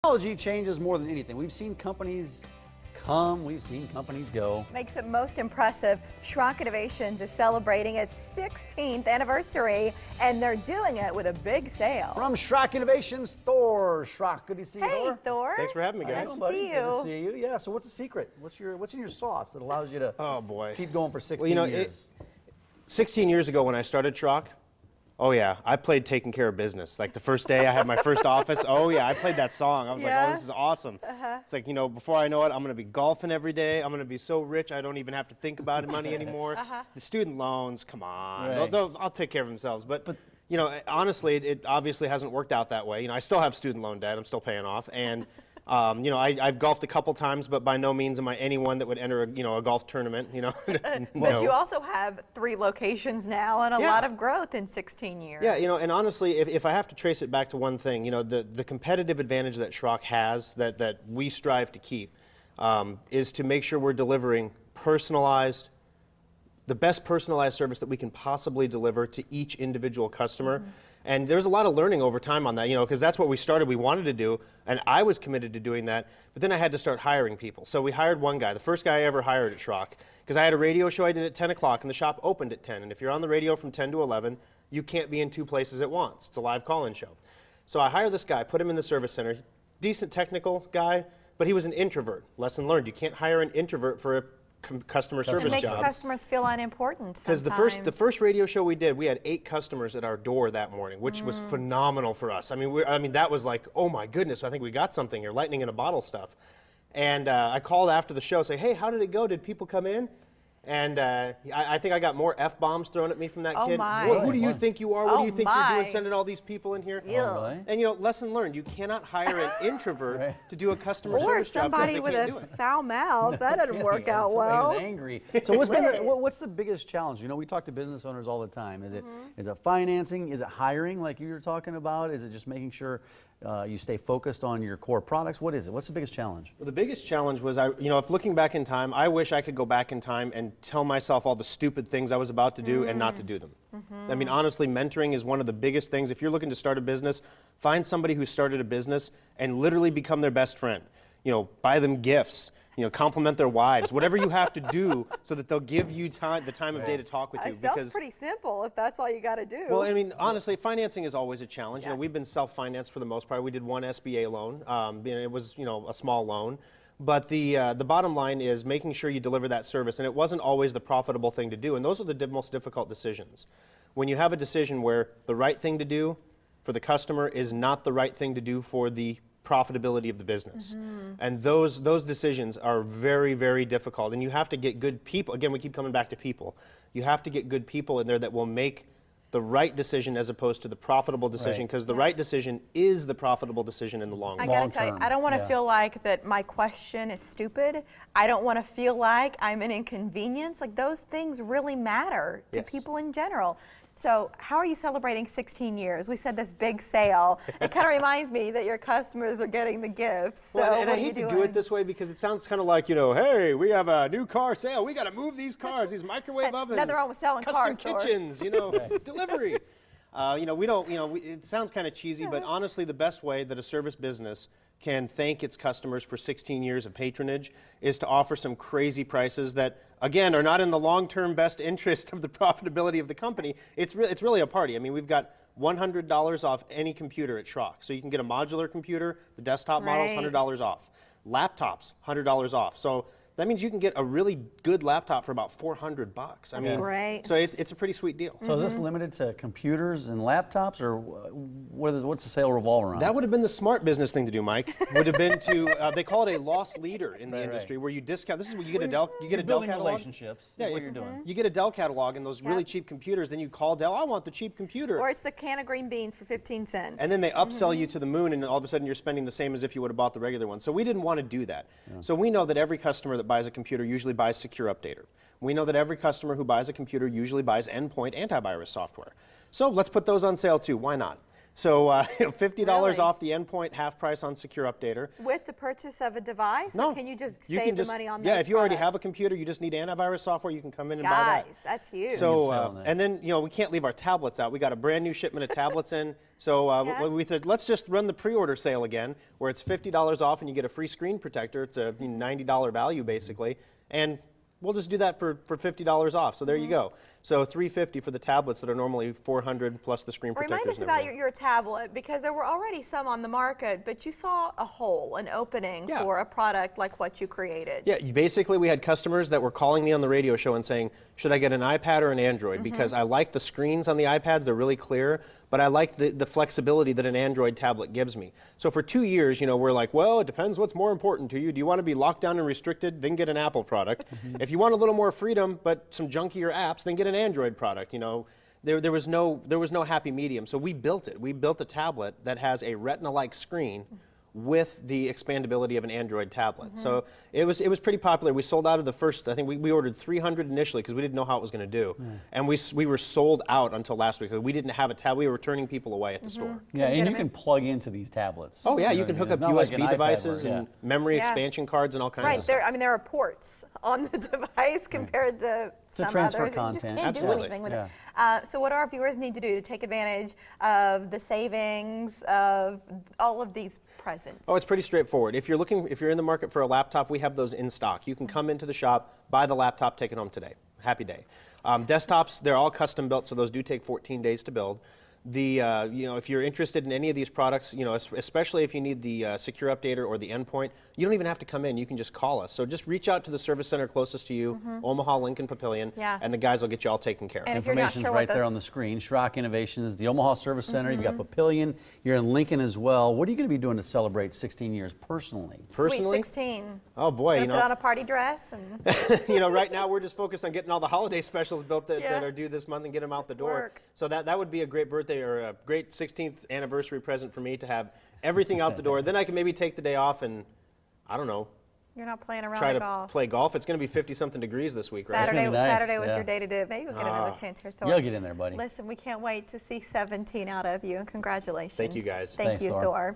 Technology changes more than anything. We've seen companies come, we've seen companies go. Makes it most impressive. Schrock Innovations is celebrating its 16th anniversary, and they're doing it with a big sale. From Schrock Innovations, Thor Schrock. Good to see you, Hey, Thor. Thor. Thanks for having me, guys. Nice to Buddy, see you. Good to see you. Yeah. So what's the secret? What's in your sauce that allows you to keep going for 16 years? 16 years ago when I started Schrock, oh yeah, I played Taking Care of Business. Like the first day I had my first office, oh yeah, I played that song. I was like, oh, this is awesome. It's like, you know, before I know it, I'm going to be golfing every day. I'm going to be so rich I don't even have to think about money anymore. The student loans, come on. Right. I'll take care of themselves. But you know, honestly, it obviously hasn't worked out that way. You know, I still have student loan debt. I'm still paying off. And you know, I've golfed a couple times, but by no means am I anyone that would enter a golf tournament, you know. But you also have 3 locations now and a lot of growth in 16 years. Yeah, you know, and honestly, if I have to trace it back to one thing, you know, the competitive advantage that Schrock has that we strive to keep is to make sure we're delivering the best personalized service that we can possibly deliver to each individual customer. And there's a lot of learning over time on that, you know, because that's what we wanted to do, and I was committed to doing that, but then I had to start hiring people. So we hired one guy, the first guy I ever hired at Schrock, because I had a radio show I did at 10 o'clock, and the shop opened at 10, and if you're on the radio from 10 to 11, you can't be in 2 places at once. It's a live call-in show. So I hired this guy, put him in the service center, decent technical guy, but he was an introvert. Lesson learned, you can't hire an introvert for a customer service job. It makes customers feel unimportant because the first radio show we did, we had 8 customers at our door that morning, which was phenomenal for us. I mean, that was like, oh my goodness, I think we got something here, lightning in a bottle stuff. And I called after the show, say, hey, how did it go? Did people come in? And I think I got more F-bombs thrown at me from that kid. My. Who do you think you are? What do you think you're doing sending all these people in here? Really? And you know, lesson learned, you cannot hire an introvert to do a customer service job. Or somebody with a foul mouth. That doesn't work out well. Somebody's angry. So what's the biggest challenge? You know, we talk to business owners all the time. Is it financing? Is it hiring like you were talking about? Is it just making sure you stay focused on your core products? What is it? What's the biggest challenge? Well, the biggest challenge was, if looking back in time, I wish I could go back in time and tell myself all the stupid things I was about to do and not to do them. I mean, honestly, mentoring is one of the biggest things. If you're looking to start a business, find somebody who started a business and literally become their best friend. You know, buy them gifts. You know, compliment their wives, whatever you have to do so that they'll give you the time of day to talk with you. That sounds pretty simple if that's all you got to do. Well, I mean, honestly, financing is always a challenge. You know, we've been self-financed for the most part. We did one SBA loan. It was, a small loan. But the bottom line is making sure you deliver that service, and it wasn't always the profitable thing to do. And those are the most difficult decisions. When you have a decision where the right thing to do for the customer is not the right thing to do for the profitability of the business. And those decisions are very, very difficult. And you have to get good people. Again, we keep coming back to people. You have to get good people in there that will make the right decision as opposed to the profitable decision, because the right decision is the profitable decision in the long run. I gotta tell you, I don't want to feel like that my question is stupid. I don't want to feel like I'm an inconvenience. Like, those things really matter to people in general. So how are you celebrating 16 years? We said this big sale. It kind of reminds me that your customers are getting the gifts. So well, and I hate to do it this way because it sounds kind of like, hey, we have a new car sale. We got to move these cars, these microwave ovens. Nothing wrong with selling custom cars, kitchens, delivery. It sounds kind of cheesy, but honestly, the best way that a service business can thank its customers for 16 years of patronage is to offer some crazy prices that, again, are not in the long-term best interest of the profitability of the company. It's really a party. I mean, we've got $100 off any computer at Schrock. So you can get a modular computer, the desktop models, $100 off. Laptops, $100 off. So that means you can get a really good laptop for about $400. I mean, great. So it's a pretty sweet deal. So is this limited to computers and laptops, or what's the sale revolve around? That would have been the smart business thing to do, Mike. Would have been to they call it a loss leader in the industry, where you discount. This is what you get a Dell. You get a Dell catalog. Relationships. Yeah, what you're doing. You get a Dell catalog and those really cheap computers. Then you call Dell. I want the cheap computer. Or it's the can of green beans for 15 cents. And then they upsell you to the moon, and all of a sudden you're spending the same as if you would have bought the regular one. So we didn't want to do that. So we know that every customer that buys a computer usually buys Secure Updater. We know that every customer who buys a computer usually buys endpoint antivirus software. So let's put those on sale too. Why not? So $50 Really? off the endpoint, half price on Secure Updater. With the purchase of a device, No, or can you just you save can the just, money on yeah, those if you already have a products? computer, you just need antivirus software, you can come in and buy that. Guys, that's huge. So, selling it. and then, you know, we can't leave our tablets out. We got a brand new shipment of tablets in. So Yeah. we said, let's just run the pre-order sale again, where it's $50 off and you get a free screen protector. It's a $90 value, basically. And we'll just do that for $50 off. So there you go. So $350 for the tablets that are normally $400 plus the screen protectors. Remind us and about everything. your tablet, because there were already some on the market, but you saw a hole, an opening Yeah. for a product like what you created. Yeah, basically we had customers that were calling me on the radio show and saying, should I get an iPad or an Android? Because I like the screens on the iPads, they're really clear, but I like the flexibility that an Android tablet gives me. So for 2 years, you know, we're like, well, it depends what's more important to you. Do you want to be locked down and restricted? Then get an Apple product. If you want a little more freedom, but some junkier apps, then get an Android product, you know. There was no happy medium. So we built it. We built a tablet that has a Retina-like screen with the expandability of an Android tablet. So it was pretty popular. We sold out of the first, I think we ordered 300 initially because we didn't know how it was going to do. And we were sold out until last week. We didn't have a tablet. We were turning people away at the store. Yeah, get and 'em you can plug into these tablets. Oh yeah, know you what can I hook mean? up It's not like USB an iPad devices where- and memory Yeah. expansion cards and all kinds Right, of stuff. I mean, there are ports on the device compared to some transfer others. You just content. can't Absolutely. do anything with Yeah. it. So what do our viewers need to do to take advantage of the savings of all of these presents? Oh, it's pretty straightforward. If you're in the market for a laptop, we have those in stock. You can come into the shop, buy the laptop, take it home today. Happy day. Desktops, they're all custom built, so those do take 14 days to build. If you're interested in any of these products, you know, especially if you need the Secure Updater or the endpoint, you don't even have to come in. You can just call us. So just reach out to the service center closest to you, Omaha, Lincoln, Papillion, Yeah. and the guys will get you all taken care of. And if you're not Information's sure what right there those- on the screen. Schrock Innovations, the Omaha Service Center. You've got Papillion. You're in Lincoln as well. What are you going to be doing to celebrate 16 years personally? Personally? Sweet 16. Oh boy, Gonna you put on know, a party dress and you know, right now we're just focused on getting all the holiday specials built that Yeah. are due this month and get them out the door. work. So that would be a great birthday or a great 16th anniversary present for me to have everything out the door. Then I can maybe take the day off and, I don't know, you're not playing around try the to golf. play golf. It's going to be 50-something degrees this week, right? Saturday, gonna be nice, Saturday was yeah. your day to do it. Maybe we'll get another chance here, Thor. You'll get in there, buddy. Listen, we can't wait to see 17 out of you, and congratulations. Thank you, guys. Thank Thanks, you, Thor. Thor.